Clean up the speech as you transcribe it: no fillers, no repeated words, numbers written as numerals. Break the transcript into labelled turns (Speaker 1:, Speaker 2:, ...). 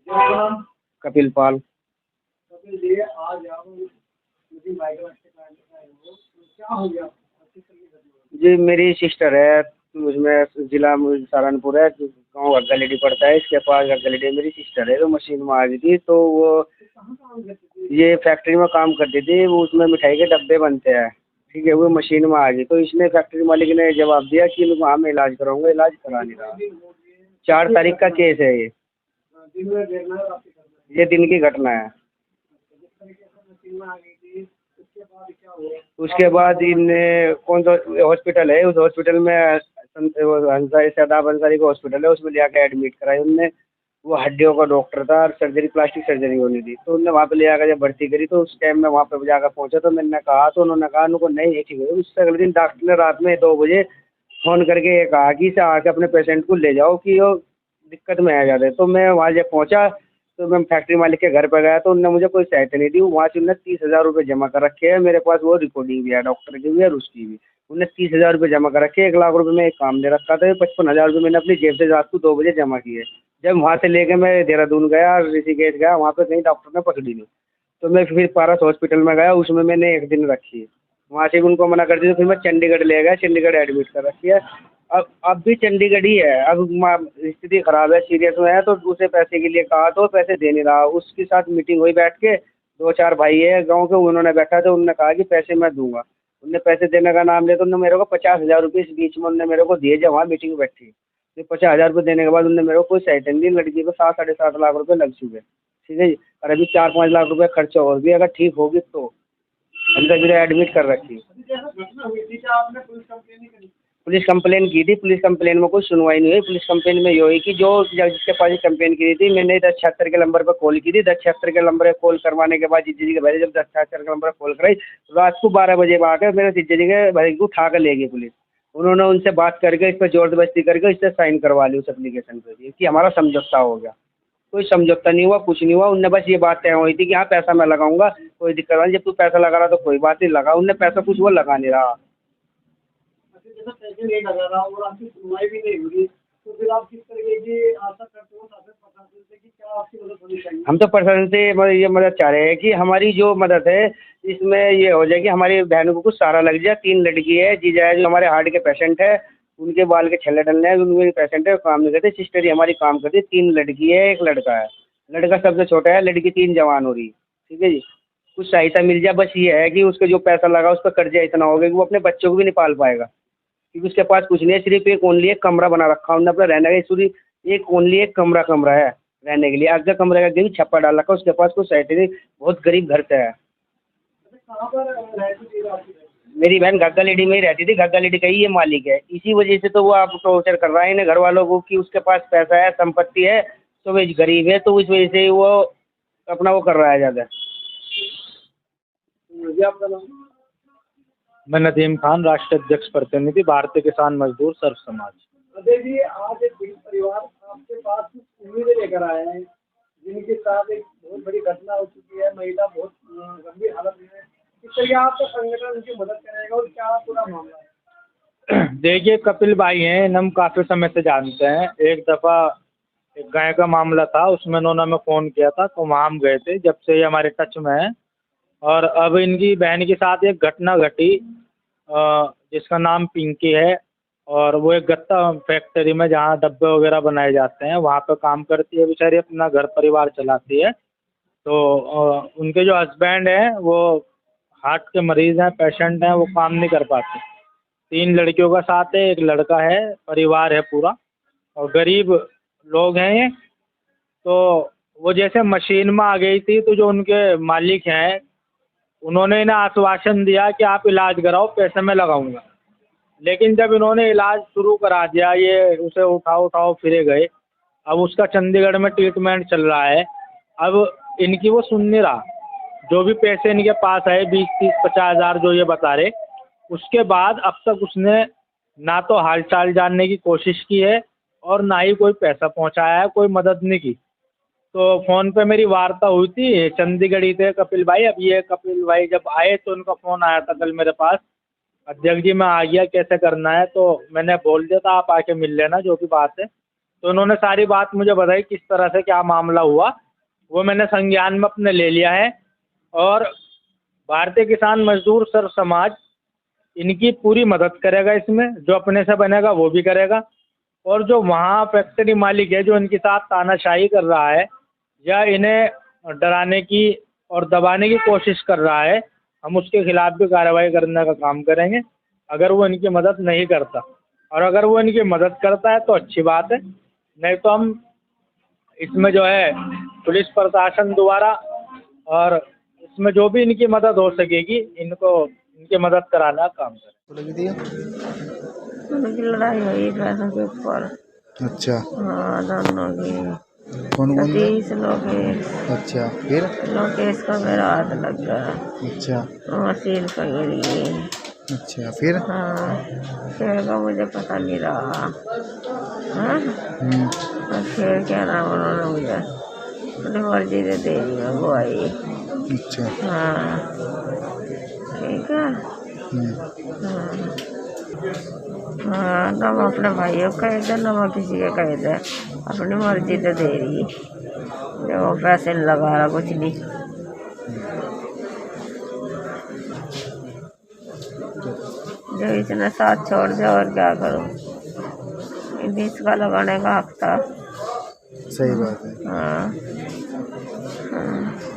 Speaker 1: आपका नाम?
Speaker 2: कपिल पाल।
Speaker 1: कपिल जी, आज आप मुझे माइग्रेन से आए हो, तो क्या हो गया? किस तरह की घटना हुई?
Speaker 2: जी मेरी सिस्टर है, उसमें जिला सहारनपुर है, गाँव गगलेडी पड़ता है, इसके पास गगलेडी मेरी सिस्टर है, तो मशीन में आ गई थी, तो वो
Speaker 1: तो कहाँ काम करती थी?
Speaker 2: ये फैक्ट्री में काम करती थी, वो उसमें मिठाई के डब्बे बनते हैं, ठीक है, वो मशीन में आ गई, तो इसने फैक्ट्री मालिक ने जवाब दिया कि मैं वहाँ में इलाज कराऊंगा, इलाज करा नहीं रहा।
Speaker 1: दिन हो गए?
Speaker 2: 4 तारीख का केस है ये।
Speaker 1: दिन में देखना है, रात में करना है?
Speaker 2: ये दिन की घटना है।
Speaker 1: जिस तरीके से मशीन में आ गई थी, उसके बाद क्या हुआ?
Speaker 2: उसके बाद इन कौन सा हॉस्पिटल है, उस हॉस्पिटल में अंसारी शादाब अंसारी का हॉस्पिटल है, उसमें ले आकर एडमिट कराई उनने। वो हड्डियों का डॉक्टर था और सर्जरी प्लास्टिक सर्जरी होनी थी, तो उनने वहाँ पे ले आकर जब भर्ती करी, तो उस टाइम में वहाँ पे जाकर पहुँचा, तो मैंने कहा, तो उन्होंने कहा उनको नहीं है ठीक है। उससे अगले दिन डॉक्टर ने रात में 2 बजे फ़ोन करके ये कहा कि इसे आके अपने पेशेंट को ले जाओ कि वो दिक्कत में आ जाते हैं। तो मैं वहाँ जब पहुँचा, तो मैं फैक्ट्री मालिक के घर पर गया, तो उनने मुझे कोई सहायता नहीं दी। वहाँ से उन्होंने 30,000 रुपये जमा कर रखे हैं, मेरे पास वो रिकॉर्डिंग भी है डॉक्टर की भी और उसकी भी। उन्होंने 30,000 रुपये जमा कर रखे हैं, 1 लाख रुपये में एक काम दे रखा था, 55,000 रुपये मैंने अपनी जेब से रात को 2 बजे जमा किए। जब वहाँ से लेके मैं देहरादून गया, ऋषिकेश गया, वहाँ पे कहीं डॉक्टर ने पकड़ी नहीं, तो मैं फिर पारस हॉस्पिटल में गया, उसमें मैंने 1 दिन रखी। वहाँ से भी उनको मना कर दिया, तो फिर मैं चंडीगढ़ ले गया, चंडीगढ़ एडमिट कर रखी है। अब भी चंडीगढ़ ही है। अब स्थिति खराब है, सीरियस में है, तो उसे पैसे के लिए कहा, तो पैसे दे नहीं रहा। उसके साथ मीटिंग हुई बैठ के, 2-4 भाई है गाँव के, उन्होंने बैठा, तो उन्होंने कहा कि पैसे मैं दूंगा। उनने पैसे देने का नाम लिया, तो उन्होंने मेरे को 50,000 रुपये इस बीच में उन्होंने मेरे को दिए, जब वहाँ मीटिंग बैठी। फिर 50,000 रुपये देने के बाद उन्होंने मेरे को कोई सहायता नहीं दी। लड़की को 7-7.5 लाख रुपये लग चुके, ठीक है जी। और अभी 4-5 लाख रुपये खर्चा और भी, अगर ठीक होगी तो। अंदर भी एडमिट कर रखी।
Speaker 1: अभी जैसा घटना हुई थी, क्या आपने पुलिस कंप्लेन नहीं करी?
Speaker 2: पुलिस कंप्लेन की थी, पुलिस कंप्लेन में कोई सुनवाई नहीं हुई। पुलिस कंप्लेन में ये हुई कि जो जिसके पास ये कंप्लेन की थी, मैंने 1076 के नंबर पर कॉल की थी। 1076 के नंबर पर कॉल करवाने के बाद जीजा जी के भाई जब 1076 के नंबर पर कॉल कराई, रात को 12 बजे आकर मेरे जीजा जी के भाई को उठा कर ले गई पुलिस। उन्होंने उनसे बात करके, इस पर ज़बरदस्ती करके इससे साइन करवा ली उस एप्लीकेशन पे कि हमारा समझौता हो गया। कोई समझौता नहीं हुआ, कुछ नहीं हुआ। उनने बस ये बात तय हुई थी कि हाँ पैसा मैं लगाऊंगा, कोई दिक्कत नहीं। जब तू पैसा लगा रहा तो कोई बात नहीं, लगा उनने पैसा, कुछ वो लगा नहीं रहा।
Speaker 1: अच्छा, जैसा पैसे नहीं लगा रहा और आपकी सुनवाई भी नहीं हुई, तो फिर आप किस तरीके की आशा करते हो शासन प्रशासन से कि क्या आपकी मदद होनी चाहिए?
Speaker 2: हम तो प्रशासन से ये मदद चाह रहे हैं कि हमारी जो मदद है इसमें ये हो जाए कि हमारी बहनों को कुछ सहारा लग जाए। 3 लड़की है, जीजा है जो हमारे हार्ट के पेशेंट है, उनके बाल के छल्ले डलने हैं, उनके पेशेंट है, काम नहीं करते। सिस्टर ही हमारी काम करती है। 3 लड़की है, 1 लड़का है। लड़का सबसे छोटा है, लड़की 3 जवान हो रही, ठीक है जी। कुछ सहायता मिल जाए, बस ये है कि उसका जो पैसा लगा उस पर कर्जा इतना हो गया कि वो अपने बच्चों को भी नहीं पाल पाएगा, क्योंकि उसके पास कुछ नहीं है। सिर्फ एक ओनली एक कमरा बना रखा उन्होंने अपना रहने का, सिर्फ एक ओनली एक कमरा है रहने के लिए। आगे कमरे का भी छप्पर डाल रखा, उसके पास कुछ सहायता नहीं, बहुत गरीब घर से है।
Speaker 1: अच्छा, कहाँ पर रहती थी आपकी बहन?
Speaker 2: मेरी बहन गग्गालेडी में ही रहती थी, गग्गालेडी का ही ये मालिक है। इसी वजह से तो वो आप टॉर्चर कर रहा है इन्हें घर वालों को कि उसके पास पैसा है, संपत्ति है, तो वो गरीब है, तो इस वजह से वो अपना वो कर रहा है ज़्यादा।
Speaker 1: जी, आपका नाम?
Speaker 3: मैं नदीम खान, राष्ट्रीय अध्यक्ष प्रतिनिधि, भारतीय किसान मजदूर सर्व समाज।
Speaker 1: अजय जी, आज एक पीड़ित परिवार आपके पास कुछ उम्मीदें लेकर आए हैं, जिनके साथ एक बहुत बड़ी घटना हो चुकी है, महिला बहुत गंभीर हालत में है। किस तरह आपका संगठन उनकी मदद करेगा और क्या पूरा मामला है?
Speaker 3: देखिए, कपिल भाई हैं, इन्हें हम काफ़ी समय से जानते हैं। एक दफ़ा एक गाय का मामला था, उसमें इन्होंने हमें फ़ोन किया था, तो वहाँ हम गए थे। जब से ये हमारे टच में है। और अब इनकी बहन के साथ एक घटना घटी, जिसका नाम पिंकी है, और वो एक गत्ता फैक्ट्री में जहाँ डब्बे वगैरह बनाए जाते हैं वहाँ पे काम करती है। बेचारी अपना घर परिवार चलाती है। तो उनके जो हस्बैंड हैं वो हार्ट के मरीज़ हैं, पेशेंट हैं, वो काम नहीं कर पाते। 3 लड़कियों का साथ है, 1 लड़का है, परिवार है पूरा, और गरीब लोग हैं ये। तो वो जैसे मशीन में आ गई थी, तो जो उनके मालिक हैं उन्होंने इन्हें आश्वासन दिया कि आप इलाज कराओ, पैसे मैं लगाऊंगा। लेकिन जब इन्होंने इलाज शुरू करा दिया, ये उसे उठाओ फिरे गए। अब उसका चंडीगढ़ में ट्रीटमेंट चल रहा है। अब इनकी वो सुन नहीं रहा। जो भी पैसे इनके पास आए 20-30-50 हज़ार जो ये बता रहे, उसके बाद अब तक उसने ना तो हालचाल जानने की कोशिश की है और ना ही कोई पैसा पहुंचाया है, कोई मदद नहीं की। तो फ़ोन पे मेरी वार्ता हुई थी, चंडीगढ़ ही थे कपिल भाई। अब ये कपिल भाई जब आए तो उनका फ़ोन आया था कल मेरे पास, अध्यक्ष जी मैं आ गया, कैसे करना है। तो मैंने बोल दिया था आप आके मिल लेना, जो भी बात है। तो उन्होंने सारी बात मुझे बताई किस तरह से क्या मामला हुआ, वो मैंने संज्ञान में अपने ले लिया है। और भारतीय किसान मजदूर सर्व समाज इनकी पूरी मदद करेगा इसमें, जो अपने से बनेगा वो भी करेगा। और जो वहाँ फैक्ट्री मालिक है जो इनके साथ तानाशाही कर रहा है या इन्हें डराने की और दबाने की कोशिश कर रहा है, हम उसके खिलाफ भी कार्रवाई करने का काम करेंगे अगर वो इनकी मदद नहीं करता। और अगर वो इनकी मदद करता है तो अच्छी बात है, नहीं तो हम इसमें जो है पुलिस प्रशासन द्वारा और इसमें जो भी इनकी मदद हो सकेगी इनको इनकी मदद कराने का काम करें।
Speaker 4: लगी थी?
Speaker 5: उनकी लड़ाई हुई पैसों के ऊपर।
Speaker 4: अच्छा,
Speaker 5: हाँ, दोनों की।
Speaker 4: कौन कौन थे?
Speaker 5: सतीश लोकेश।
Speaker 4: अच्छा, फिर?
Speaker 5: लोकेश का मेरा हाथ लग गया।
Speaker 4: अच्छा,
Speaker 5: मशीन पर गिर गई।
Speaker 4: अच्छा, फिर?
Speaker 5: हाँ, फिर का मुझे पता नहीं रहा। हाँ, और फिर क्या नाम उन्होंने मुझे अपनी मर्जी से दे दी गवाही।
Speaker 4: अच्छा,
Speaker 5: हाँ, ठीक है। हाँ, ना मैं अपने भाइयों को कह दे, ना मैं किसी के कह दे, अपनी मर्जी से दे रही। जो वो पैसे नहीं लगा रहा, कुछ नहीं। जो इसने साथ छोड़ दिया और क्या करूँ, इसका लगाने का हक था।
Speaker 4: सही बात है।
Speaker 5: हाँ, हाँ।